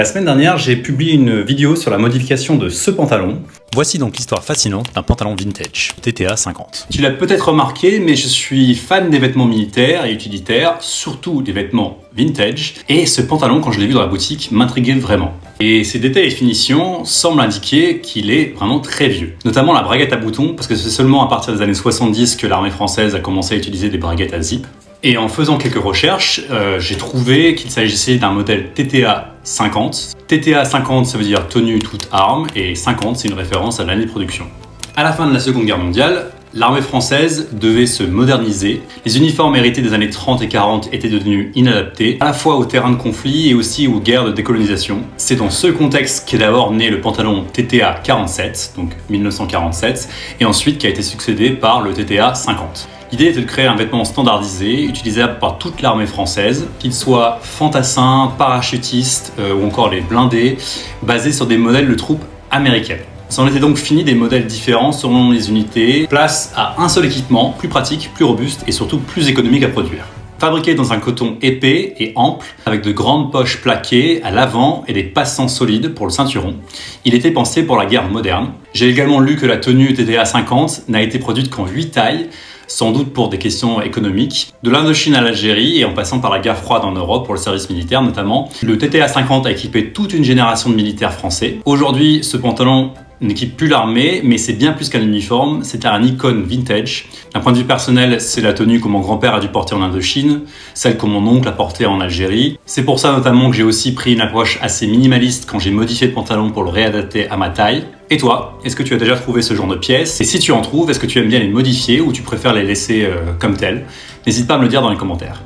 La semaine dernière, j'ai publié une vidéo sur la modification de ce pantalon. Voici donc l'histoire fascinante d'un pantalon vintage, TTA 50. Tu l'as peut-être remarqué, mais je suis fan des vêtements militaires et utilitaires, surtout des vêtements vintage, et ce pantalon, quand je l'ai vu dans la boutique, m'intriguait vraiment. Et ses détails et finitions semblent indiquer qu'il est vraiment très vieux. Notamment la braguette à boutons, parce que c'est seulement à partir des années 70 que l'armée française a commencé à utiliser des braguettes à zip. Et en faisant quelques recherches, j'ai trouvé qu'il s'agissait d'un modèle TTA 50. TTA 50, ça veut dire tenue toute arme, et 50, c'est une référence à l'année de production. À la fin de la Seconde Guerre mondiale, l'armée française devait se moderniser. Les uniformes hérités des années 30 et 40 étaient devenus inadaptés, à la fois au terrain de conflit et aussi aux guerres de décolonisation. C'est dans ce contexte qu'est d'abord né le pantalon TTA 47, donc 1947, et ensuite qui a été succédé par le TTA 50. L'idée était de créer un vêtement standardisé, utilisable par toute l'armée française, qu'il soit fantassin, parachutiste ou encore les blindés, basé sur des modèles de troupes américaines. C'en était donc fini des modèles différents selon les unités, place à un seul équipement, plus pratique, plus robuste et surtout plus économique à produire. Fabriqué dans un coton épais et ample, avec de grandes poches plaquées à l'avant et des passants solides pour le ceinturon, il était pensé pour la guerre moderne. J'ai également lu que la tenue TTA 50 n'a été produite qu'en 8 tailles, sans doute pour des questions économiques. De l'Indochine à l'Algérie et en passant par la guerre froide en Europe pour le service militaire notamment, le TTA 50 a équipé toute une génération de militaires français. Aujourd'hui, ce pantalon n'équipe plus l'armée, mais c'est bien plus qu'un uniforme, c'est un icône vintage. D'un point de vue personnel, c'est la tenue que mon grand-père a dû porter en Indochine, celle que mon oncle a portée en Algérie. C'est pour ça notamment que j'ai aussi pris une approche assez minimaliste quand j'ai modifié le pantalon pour le réadapter à ma taille. Et toi, est-ce que tu as déjà trouvé ce genre de pièces? Et si tu en trouves, est-ce que tu aimes bien les modifier ou tu préfères les laisser comme telles? N'hésite pas à me le dire dans les commentaires.